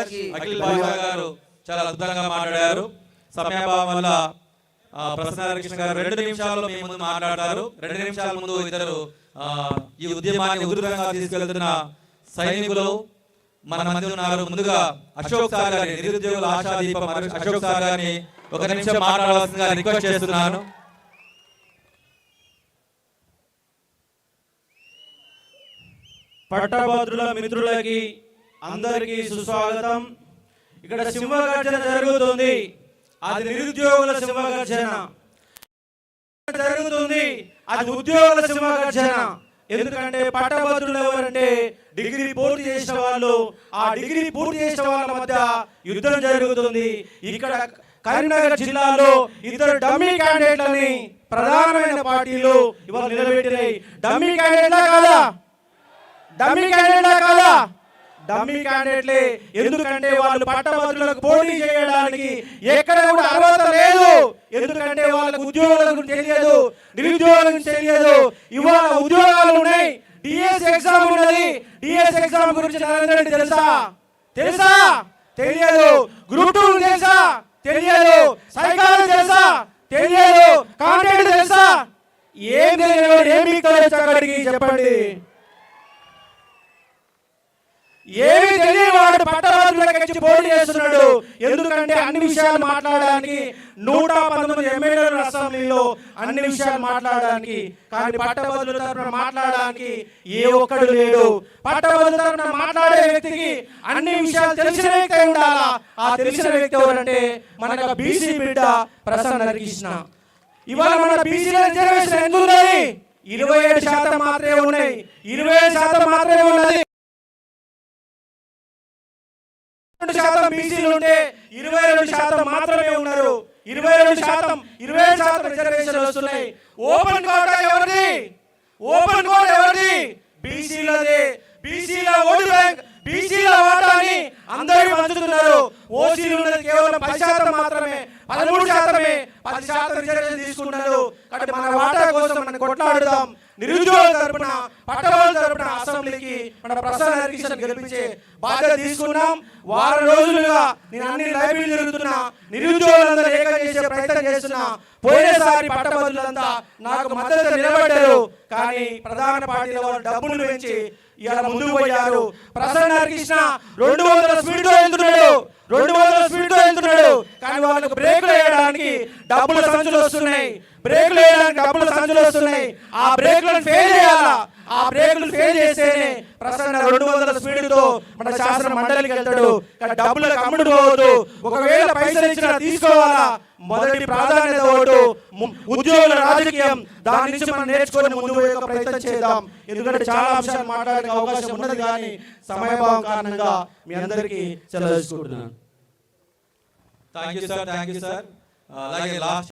Much. Akhil భాషా గారు చాలా అద్భుతంగా మాట్లాడారు. సమయాభావం వల్ల ప్రసన్న కృష్ణ గారు 2 నిమిషాల్లో మీ ముందు మాట్లాడతారు. 2 నిమిషాల ముందు ఇద్దరు ఈ ఉద్యమాన్ని ఉధృతంగా తీసుకెళ్తున్న సైనికులు మన మధ్య ఉన్నారు. ముందుగా అశోక్ సార్ గారిని, నిరుద్యోగుల ఆశాదీపం అశోక్ సార్ గారిని 1 నిమిషం మాట్లాడవలసిందిగా రిక్వెస్ట్ చేస్తున్నాను. పట్టభద్రుల మిత్రులకి అందరికీ సుస్వాగతం. ఇక్కడ సింహగర్జన జరుగుతుంది. అది నిరుద్యోగుల సింహగర్జన జరుగుతుంది. అది ఉద్యోగుల సింహగర్జన. ఎందుకంటే పట్టభద్రులు ఎవరంటే డిగ్రీ పూర్తి చేసిన వాళ్ళు. ఆ డిగ్రీ పూర్తి చేసిన వాళ్ళ మధ్య యుద్ధం జరుగుతుంది. ఇక్కడ కరీంనగర్ జిల్లాలో 2 డమ్మీ క్యాండిడేట్లని ప్రధానమైన పార్టీలు ఇవాళ నిలబెట్టినాయి. డమ్మీ క్యాండిడేట్లా కాదా? డమ్మీ క్యాండిడేట్లా కాదా? డమ్మీ క్యాండిడేట్లే. ఎందుకంటే వాళ్ళు పట్టభద్రులకు పోటీ చేయడానికి ఎక్కడ కూడా అర్హత లేదు. ఎందుకంటే వాళ్ళకు ఉద్యోగాల గురించి తెలియదు, నిరుద్యోగాల గురించి తెలియదు. ఇవాళ ఉద్యోగాలు ఉన్నాయి, డిఎస్ ఎగ్జామ్ ఉన్నది. డిఎస్ ఎగ్జామ్ గురించి నరేంద్ర రెడ్డి తెలుసా? తెలుసా? తెలియదు. గ్రూప్ 2 తెలుసా? తెలియదు. సైకాలజీ తెలుసా? తెలియదు. కాంటెంట్ తెలుసా? ఏం తెలియదు. ఏం మీకు అక్కడికి చెప్పండి. ఏమి తెలియవాడు పట్టభద్రులకి పోటీ చేస్తున్నాడు. ఎందుకంటే అన్ని విషయాలు మాట్లాడడానికి 119 ఎమ్మెల్యేలు అసెంబ్లీలో అన్ని విషయాలు మాట్లాడడానికి. కానీ పట్టభద్రుల తరఫున మాట్లాడడానికి ఏ ఒక్కడు లేడు. పట్టభద్రుల తరఫున మాట్లాడే వ్యక్తికి అన్ని విషయాలు తెలిసిన వ్యక్తి ఉండాలా. ఆ తెలిసిన వ్యక్తి ఎవరంటే మనకు బీసీ బిడ్డ ప్రసన్న కృష్ణ. ఇవాళ మన బీసీ రిజర్వేషన్ ఎంత ఉన్నది? 27% మాత్రమే ఉన్నాయి. 27% మాత్రమే ఉన్నది. 2% బీసీలు ఉంటే 22% మాత్రమే ఉన్నారు. 22% రిజర్వేషన్లు వస్తున్నాయి. ఓపెన్ కోటా ఎవరిది? ఓపెన్ కోటా ఎవరిది? బీసీలదే. బీసీల ఓటు బ్యాంక్, బీసీల వాటాని అందరూ పంచుతున్నారు. ఓసీలు ఉన్నది కేవలం 10% మాత్రమే, 13%. 10% రిజర్వేషన్ తీసుకున్నారు. కాబట్టి మన వాటా కోసం మనం కొట్లాడుదాం. నిరుద్యోగుల తరపున, పట్టభద్రుల తరపున అసెంబ్లీకి మన ప్రసన్న కృష్ణ గెలిపించే బాధ్యత తీసుకున్నాం. వారం రోజులుగా నేను అన్ని లైబ్రరీలు తిరుగుతున్నా, నిరుద్యోగులందరూ ఏకం చేసే ప్రయత్నం చేస్తున్నా. పోయినసారి పట్టభద్రులంతా నాకు మద్దతు నిలబడ్డారు. కానీ ప్రధాన పార్టీల వాళ్ళు డబ్బులు పెంచి ఇలా ముందుకు పోయారు. ప్రసన్న కృష్ణ 200 స్పీడ్తో వెళ్తున్నాడు. 200 స్పీడ్తో వెళ్తున్నాడు. కానీ వాళ్ళకు బ్రేకులు వేయడానికి డబ్బుల సంచులు వస్తున్నాయి. బ్రేకులు వేయడానికి డబ్బుల సంచులు వస్తున్నాయి. ఆ బ్రేకులను ఫెయిల్ చేయాలా. ఆ బ్రేకులు ఫెయిల్ చేస్తేనే ప్రసన్న 200 స్పీడ్తో మన శాసన మండలికి వెళ్తాడు. కానీ డబ్బులకు అమ్ముడు పోవద్దు. ఒకవేళ పైసలు ఇచ్చినా తీసుకోవాలా. మొదటి ప్రాధాన్యత ఓటు ఉద్యోగుల రాజకీయం. దాని నుంచి మనం నేర్చుకొని ముందు పోయే ప్రయత్నం చేద్దాం. ఎందుకంటే చాలా అంశాలు మాట్లాడే అవకాశం ఉన్నది. కానీ సమయభావం కారణంగా మీ అందరికీ సెలవు తీసుకుంటున్నాను. Thank you sir. అలాగే లాస్ట్